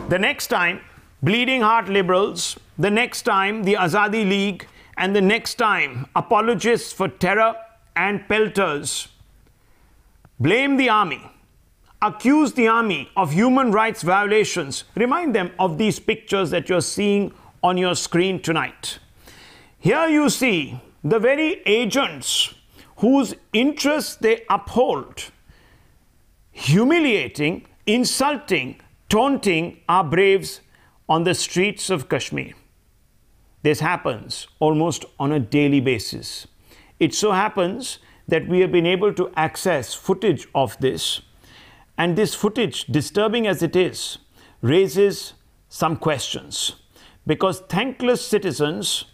The next time, Bleeding Heart Liberals, the next time, the Azadi League, and the next time, apologists for terror and pelters blame the army, accuse the army of human rights violations. Remind them of these pictures that you're seeing on your screen tonight. Here you see the very agents whose interests they uphold, humiliating, insulting, taunting our braves on the streets of Kashmir. This happens almost on a daily basis. It so happens that we have been able to access footage of this, and this footage, disturbing as it is, raises some questions, because thankless citizens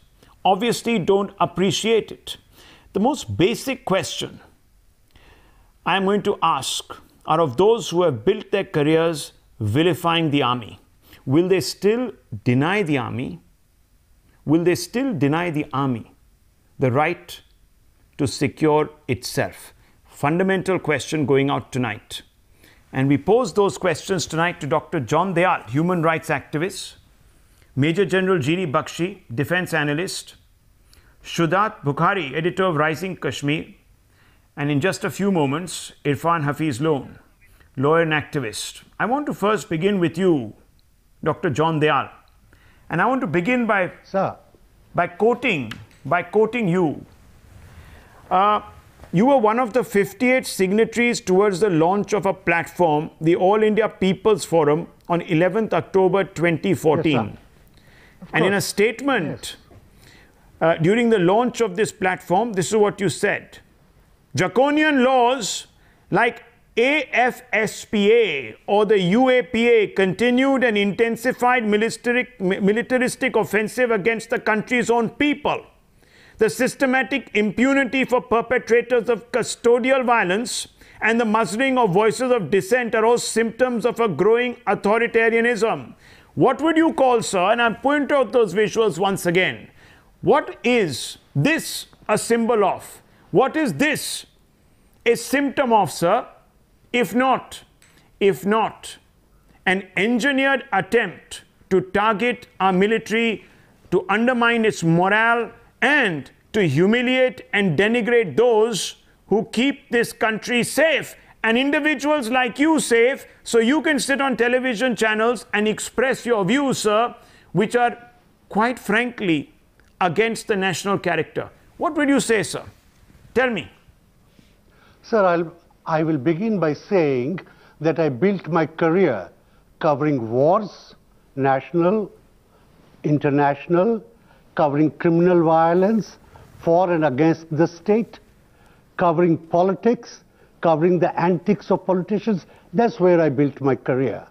obviously don't appreciate it. The most basic question I am going to ask are of those who have built their careers vilifying the army. Will they still deny the army? Will they still deny the army the right to secure itself? Fundamental question going out tonight. And we pose those questions tonight to Dr. John Dayal, human rights activist, Major General G.D. Bakshi, defense analyst, Shudat Bukhari, editor of Rising Kashmir, and in just a few moments, Irfan Hafiz Loan, lawyer and activist. I want to first begin with you, Dr. John Dayal. And I want to begin by quoting you. You were one of the 58 signatories towards the launch of a platform, the All India People's Forum, on 11th October 2014. Yes, and in a statement during the launch of this platform, this is what you said. Draconian laws like AFSPA or the UAPA continued an intensified militaristic offensive against the country's own people. The systematic impunity for perpetrators of custodial violence and the muzzling of voices of dissent are all symptoms of a growing authoritarianism. What would you call, sir, and I'll point out those visuals once again, what is this a symbol of? What is this a symptom of, sir? If not an engineered attempt to target our military, to undermine its morale, and to humiliate and denigrate those who keep this country safe, and individuals like you safe, so you can sit on television channels and express your views, sir, which are quite frankly against the national character. What would you say, sir? Tell me. Sir, I will begin by saying that I built my career covering wars, national, international, covering criminal violence, for and against the state, covering politics, covering the antics of politicians. That's where I built my career.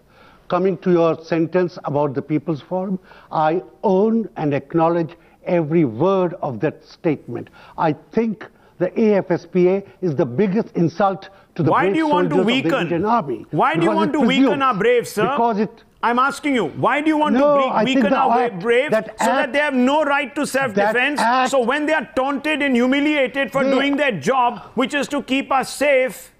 Coming to your sentence about the People's Forum, I own and acknowledge every word of that statement. I think the AFSPA is the biggest insult to the brave soldiers of the Indian Army. Why do you want to weaken our braves, sir? Because I'm asking you, why do you want to weaken our braves so that they have no right to self-defense? So when they are taunted and humiliated for doing their job, which is to keep us safe,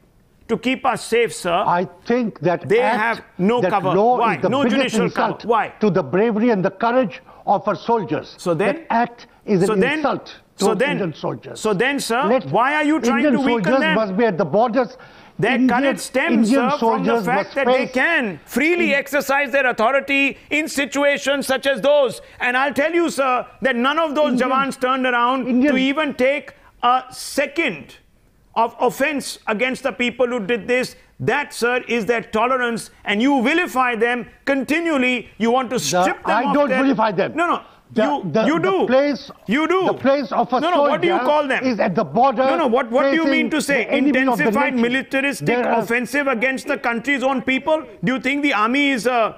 sir, I think that they have no cover. Why? No judicial cover. Why? To the bravery and the courage of our soldiers. So then, that act is an insult to Indian soldiers. So then, sir, why are you trying to weaken them? Indian soldiers must be at the borders. Their courage stems, sir, from the fact that they can freely exercise their authority in situations such as those. And I'll tell you, sir, that none of those Jawans turned around to even take a second of offense against the people who did this. That, sir, is their tolerance, and you vilify them continually. You want to strip them I of don't their... vilify them. No. You do. You do. The place of a soldier what do you call them? Is at the border. What do you mean to say? Intensified militaristic offensive against the country's own people? Do you think the army is a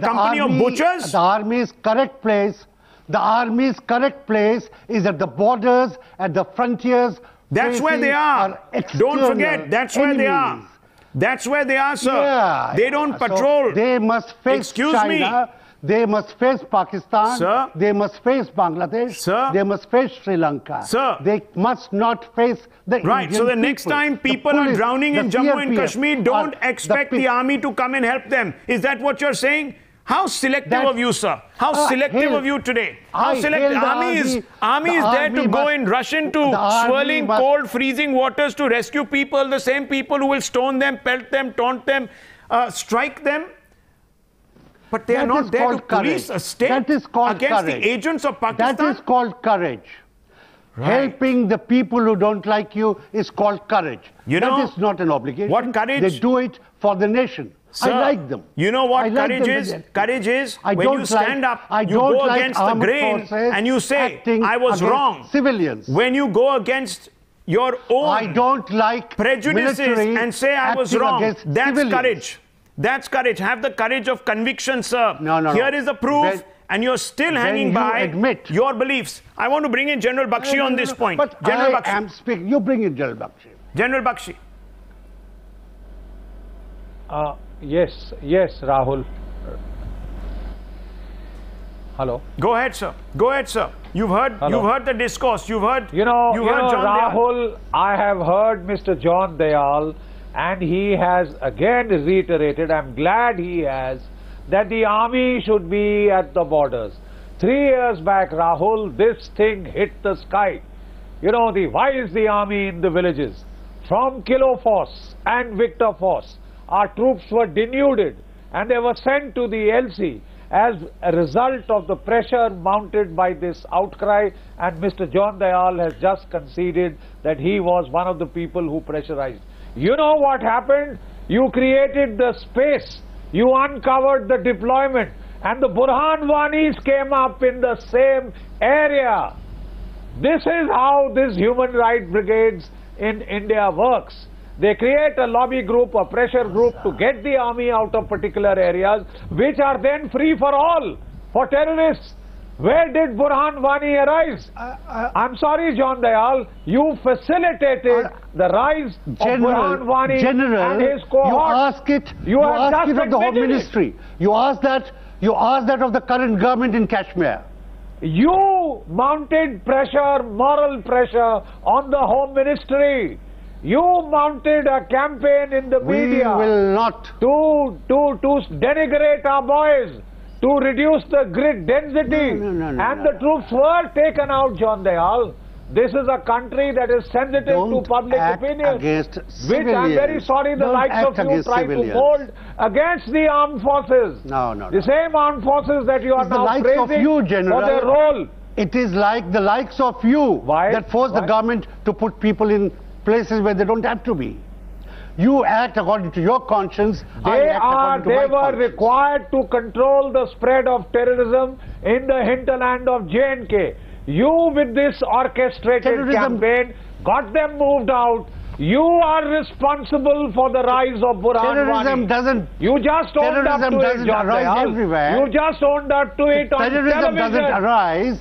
company of butchers? The army's correct place. The army's correct place is at the borders, at the frontiers. That's where they are. Don't forget, that's where they are. That's where they are, sir. Yeah, they don't patrol. So they must face China. They must face Pakistan. Sir. They must face Bangladesh. Sir. They must face Sri Lanka. Sir. They must not face the Right, Indian so the next time people are police, drowning in the Jammu and CRPF, Kashmir, don't expect the army to come and help them. Is that what you're saying? How selective of you, sir? How selective of you today? How selective? Army is there to go and rush into swirling, cold, freezing waters to rescue people, the same people who will stone them, pelt them, taunt them, strike them. But they are not there to police a state against the agents of Pakistan. That is called courage. Right. Helping the people who don't like you is called courage. You know, that is not an obligation. What courage? They do it for the nation. Sir, I like them. You know what courage is? Courage is when you stand up, you go against the grain and you say, I was wrong. Civilians. When you go against your own prejudices and say, I was wrong, that's courage. That's courage. Have the courage of conviction, sir. Here is the proof. And you're still hanging by your beliefs. I want to bring in General Bakshi on this point. But General I am speaking. You bring in General Bakshi. General Bakshi. Yes, Rahul. Hello. Go ahead, sir. Go ahead, sir. You've heard the discourse. You've heard John Rahul, Dayal. I have heard Mr. John Dayal, and he has again reiterated, I'm glad he has, that the army should be at the borders. 3 years back, Rahul, this thing hit the sky. You know, why is the army in the villages? From Kilo Force and Victor Force, our troops were denuded and they were sent to the LC as a result of the pressure mounted by this outcry, and Mr. John Dayal has just conceded that he was one of the people who pressurized. You know what happened? You created the space. You uncovered the deployment, and the Burhan Wanis came up in the same area. This is how this human rights brigades in India works. They create a lobby group, a pressure group to get the army out of particular areas, which are then free for all, for terrorists. Where did Burhan Wani arise? I'm sorry, John Dayal, you facilitated the rise of Burhan Wani and his cohorts. You ask it of the Home Ministry. You ask that of the current government in Kashmir. You mounted pressure, moral pressure on the Home Ministry. You mounted a campaign in the media to denigrate our boys, to reduce the grid density, and the troops were taken out, John Dayal. This is a country that is sensitive to public opinion, which I'm very sorry the likes of you try to mold against the armed forces. The same armed forces that you are now praising for their role. It is like the likes of you that force the government to put people in places where they don't have to be. You act according to your conscience. They were required to control the spread of terrorism in the hinterland of J&K. You, with this orchestrated campaign, got them moved out. You are responsible for the rise of Burhan Wani. You just owned up to it, John Dayal. You just owned up to it on television.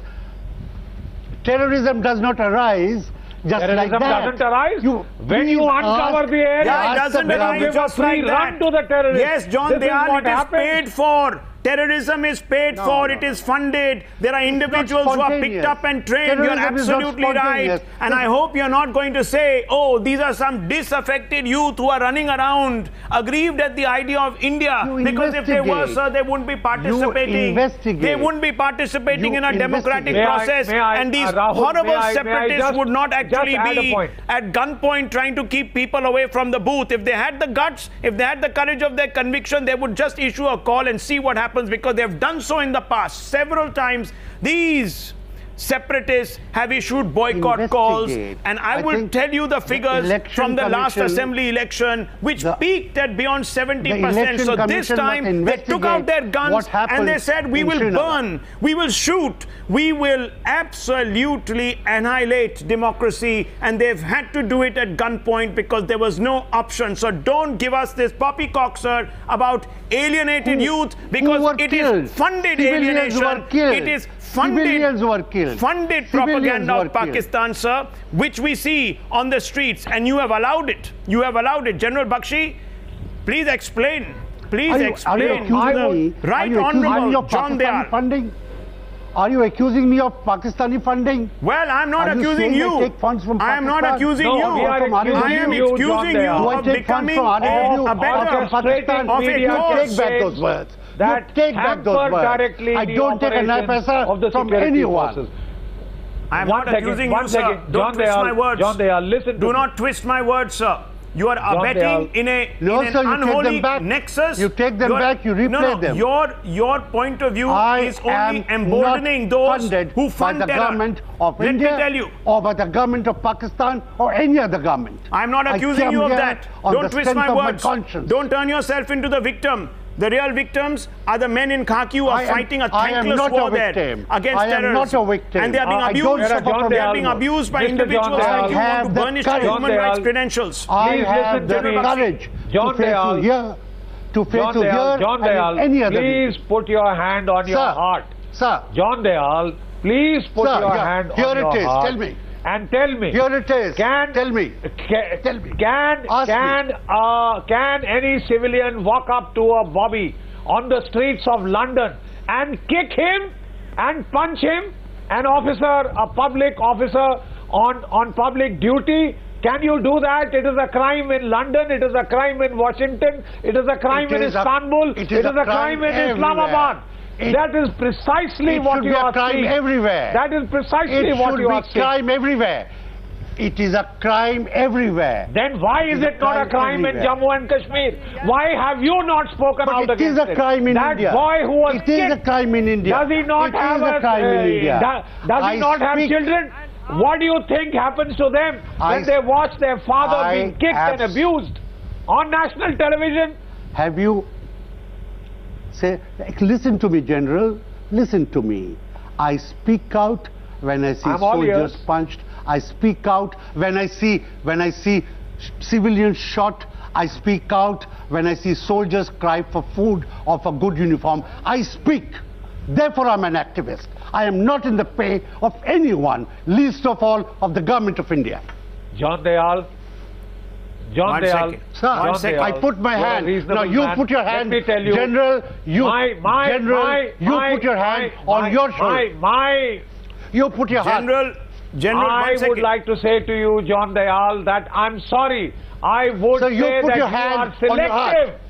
Terrorism does not arise just like that. Terrorism doesn't arise? When you uncover the area, it doesn't arise just like that. Run to the terrorists. Yes, John Dayal, it is paid for. Terrorism is paid for, it is funded. There are individuals who are picked up and trained. You're absolutely right. And I hope you're not going to say, oh, these are some disaffected youth who are running around aggrieved at the idea of India. Because if they were, sir, they wouldn't be participating. They wouldn't be participating in a democratic process. And these horrible separatists would not actually be at gunpoint trying to keep people away from the booth. If they had the guts, if they had the courage of their conviction, they would just issue a call and see what happens, because they have done so in the past several times. These separatists have issued boycott calls, and I will tell you the figures from the last assembly election, which peaked at beyond 70%. So this time they took out their guns and they said, we will burn, we will shoot, we will absolutely annihilate democracy, and they've had to do it at gunpoint because there was no option. So don't give us this poppycock, sir, about alienated youth, because it is funded alienation. It is funded propaganda of Pakistan, sir, which we see on the streets, and you have allowed it. You have allowed it. General Bakshi, please explain. please explain to the Right Honourable John Dayal. Are you accusing me of Pakistani funding? Well, I'm not accusing you. I take funds from I am not accusing you. I am accusing you of becoming a better Pakistan. You take back those words. You take back those words. I don't take a naira from anyone. I am not accusing you, sir. Don't twist my words. John Dayal, listen. Do not twist my words, sir. You are abetting in an unholy nexus. You take them back, you replay them. Your point of view is only emboldening those who fund by the government of India, let me tell you, or by the government of Pakistan or any other government. I'm not accusing you of that. Don't twist my words. Don't turn yourself into the victim. The real victims are the men in khaki who are fighting a thankless war there against terrorists. I am not a victim. And they are being abused. They are being abused by individuals like you who want to burnish their human rights credentials. I have the courage to face you here, John Dayal, any other please put your hand on your heart. Sir. John Dayal, please put your hand on your heart. Here it is. Tell me. And tell me. Here it is. Tell me. Can any civilian walk up to a bobby on the streets of London and kick him and punch him? An officer, a public officer on public duty? Can you do that? It is a crime in London. It is a crime in Washington. It is a crime in Istanbul. It is a crime in Islamabad. That is precisely what you are saying. Everywhere. That is precisely what you are saying. It should be crime everywhere. It is a crime everywhere. Then why is it not a crime in Jammu and Kashmir? Why have you not spoken out against it? It is a crime in India. That boy who was kicked. It is a crime in India. Does he not have a crime in India. Does he not have children? What do you think happens to them when they watch their father being kicked and abused on national television? Have you... listen to me, General. Listen to me. I speak out when I see soldiers punched. I speak out when I see civilians shot. I speak out when I see soldiers cry for food or for good uniform. I speak. Therefore, I'm an activist. I am not in the pay of anyone, least of all of the government of India. John Dayal. John Dayal. Sir, I put my hand. Now you put your hand. Let me tell you. General, you put your hand on your shoulder. You put your hand. General, I would like to say to you, John Dayal, that I'm sorry. I would say that you are selective.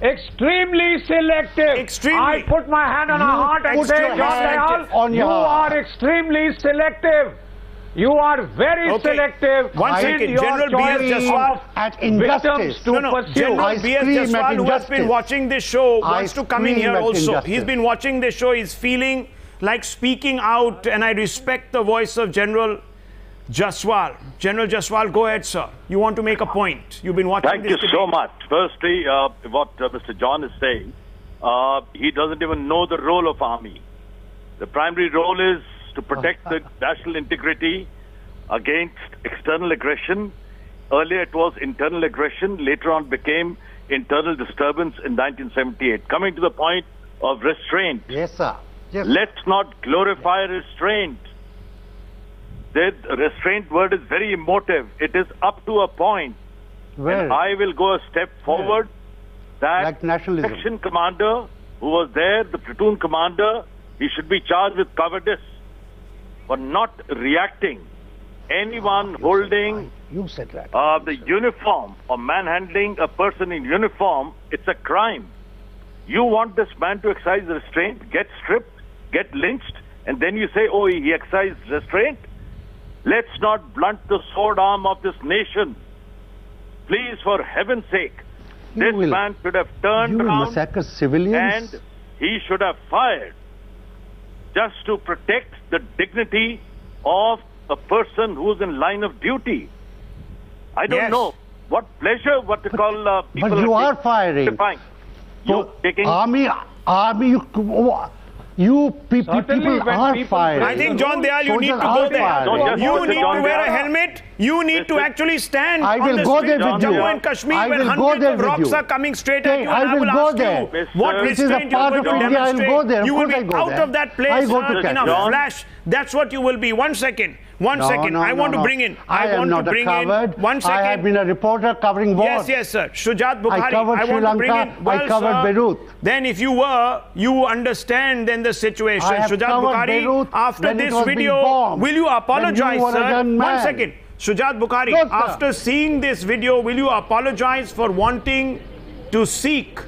Extremely selective. Extremely. I put my hand on a heart and say, John Dayal, you are extremely selective. You are very selective. One second, General B.S. Jaswal at injustice. General B.S. Jaswal, who has been watching this show, wants to come in here also. He's been watching this show. He's feeling like speaking out, and I respect the voice of General Jaswal. General Jaswal, go ahead, sir. You want to make a point. You've been watching Thank this you so much. Firstly, what Mr. John is saying, he doesn't even know the role of army. The primary role is to protect the national integrity against external aggression. Earlier it was internal aggression, later on became internal disturbance in 1978. Coming to the point of restraint. Yes, sir. Yes. Let's not glorify restraint. The restraint word is very emotive. It is up to a point. And I will go a step forward. That like nationalism. section commander who was there, the platoon commander, he should be charged with cowardice for not reacting. Anyone holding the uniform or manhandling a person in uniform, it's a crime. You want this man to exercise restraint, get stripped, get lynched, and then you say, oh, he exercised restraint? Let's not blunt the sword arm of this nation. Please, for heaven's sake, this man should have turned around massacre civilians? and he should have fired just to protect the dignity of a person who's in line of duty. I don't know what pleasure, what to call people. But you are firing. You're taking army, you people are firing. I think, John Dayal, you need to go there. You need to wear a helmet. You need to actually stand on the streets of Jammu and Kashmir when hundreds of rocks are coming straight at you. And I will ask you what restraint you're going to demonstrate. You will be out of that place in a flash. That's what you will be. 1 second. One second. I want to bring in. I want to bring in. One second. I have been a reporter covering wars. Yes, sir. Shujat Bukhari. I covered Sri Lanka. I covered Beirut. Then if you were, you understand then the situation. Shujat Bukhari, after this video, will you apologize, sir? 1 second. Shujat Bukhari, after seeing this video, will you apologize for wanting to seek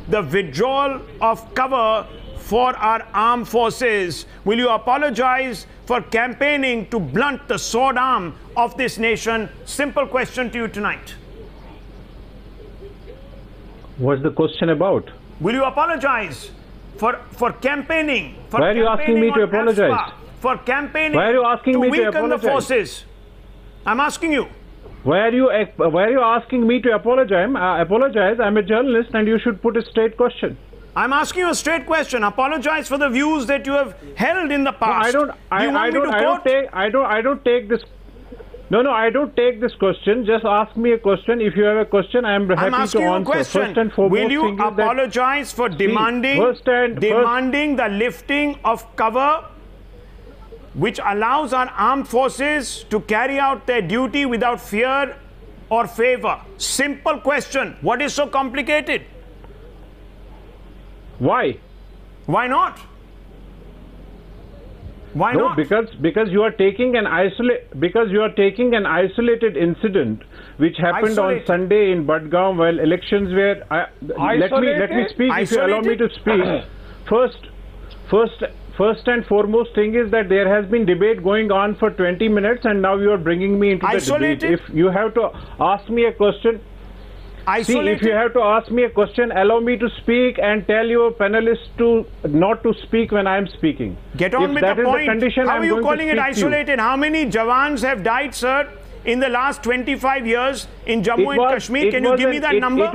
the withdrawal of cover for our armed forces? Will you apologize for campaigning to blunt the sword arm of this nation? Simple question to you tonight. What's the question about? Will you apologize for campaigning? Why are you asking me to apologize? For campaigning. Why are you asking me to weaken apologize? the forces. I'm asking you. Why are you asking me to apologize? I'm a journalist, and you should put a straight question. I'm asking you a straight question. Apologize for the views that you have held in the past. No, I don't take this. No, I don't take this question. Just ask me a question. If you have a question, I am happy to answer. I'm asking you a question. First and foremost, will you apologize for demanding the lifting of cover, which allows our armed forces to carry out their duty without fear or favor? Simple question. What is so complicated? Why? Why not? Why not? Because you are taking an isolated incident which happened on Sunday in Budgaon while elections were. Let me speak. If you allow me to speak. First and foremost thing is that there has been debate going on for 20 minutes, and now you are bringing me into the debate. If you have to ask me a question. See, if you have to ask me a question, allow me to speak and tell your panelists to not to speak when I am speaking. Get on with the point. How are you calling it isolated? How many Jawans have died, sir, in the last 25 years in Jammu and Kashmir? Can you give me that number?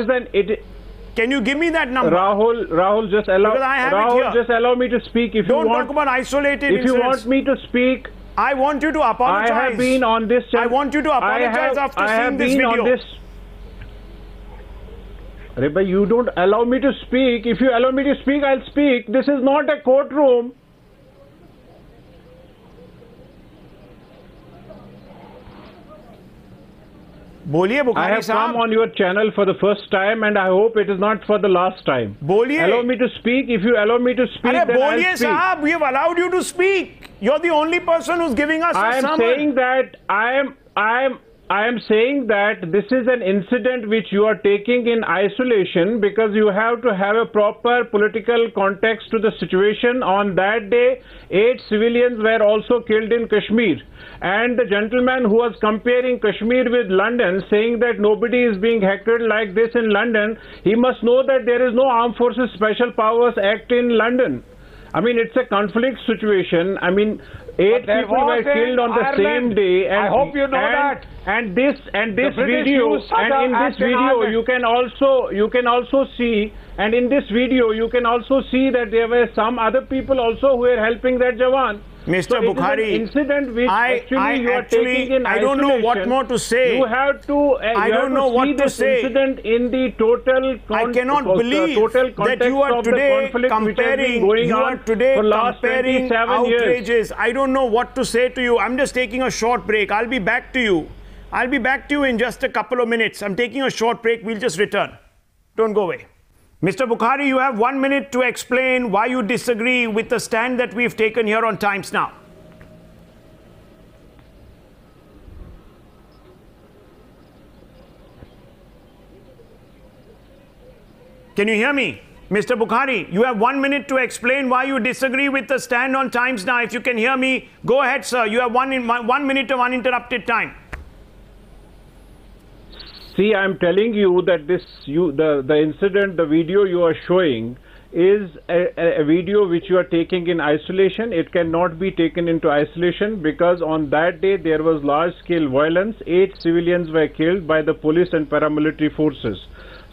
Can you give me that number? Rahul, just allow me to speak. If Don't you want, talk about isolated incidents. If you want me to speak, I want you to apologize. I have been on this channel. I want you to apologize after seeing this video. But you don't allow me to speak. If you allow me to speak, I'll speak. This is not a courtroom. Boliye, Bukhari I have come on your channel for the first time, and I hope it is not for the last time. Boliye. Allow me to speak. If you allow me to speak, then Boliye, I'll speak. Sahab, we have allowed you to speak. You're the only person who's giving us a summary. I am saying that this is an incident which you are taking in isolation because you have to have a proper political context to the situation. On that day, 8 civilians were also killed in Kashmir. And the gentleman who was comparing Kashmir with London, saying that nobody is being heckled like this in London, he must know that there is no Armed Forces Special Powers Act in London. I mean, it's a conflict situation. I mean, 8 people were killed on the same day. And, I hope you know that. And in this video, you can also see, and in this video, you can also see that there were some other people also who were helping that Jawan. Mr. Bukhari, incident which I don't know what more to say. You have to. I don't know what to say. Incident in the total. I cannot believe that you are today comparing. You are today comparing outrages. I don't know what to say to you. I'm just taking a short break. I'll be back to you. I'll be back to you in just a couple of minutes. I'm taking a short break. We'll just return. Don't go away. Mr. Bukhari, you have 1 minute to explain why you disagree with the stand that we've taken here on Times Now. Can you hear me? Mr. Bukhari, you have 1 minute to explain why you disagree with the stand on Times Now. If you can hear me, go ahead, sir. You have 1 minute of uninterrupted time. See, I'm telling you that the incident, the video you are showing is a video which you are taking in isolation. It cannot be taken into isolation because on that day there was large-scale violence. 8 civilians were killed by the police and paramilitary forces.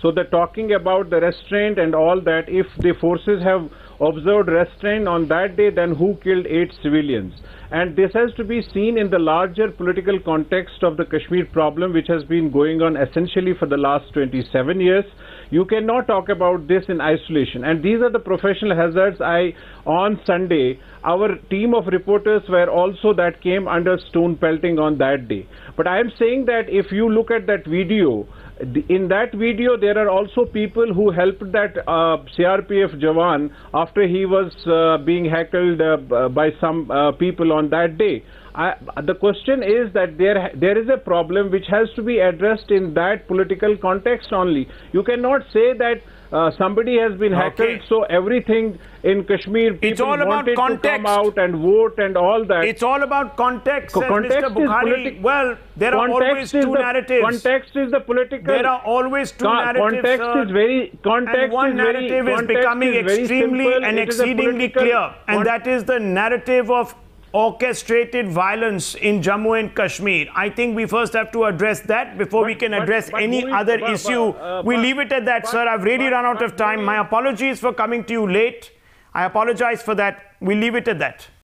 So the talking about the restraint and all that, if the forces have observed restraint on that day, then who killed 8 civilians? And this has to be seen in the larger political context of the Kashmir problem, which has been going on essentially for the last 27 years. You cannot talk about this in isolation. And these are the professional hazards. On Sunday, our team of reporters were also that came under stone pelting on that day. But I am saying that if you look at that video, in that video there are also people who helped that CRPF Jawan after he was being heckled by some people on that day. The question is that there is a problem which has to be addressed in that political context only. You cannot say that somebody has been heckled, so everything in Kashmir, people wanted to come out and vote and all that. It's all about context, says context Mr. Bukhari. Well, there are always two narratives. Context is the political. There are always two narratives, and one narrative is becoming extremely and exceedingly clear, and that is the narrative of orchestrated violence in Jammu and Kashmir. I think we first have to address that before we can address any other issue. We leave it at that, sir. I've really run out of time. My apologies for coming to you late. I apologize for that. We leave it at that.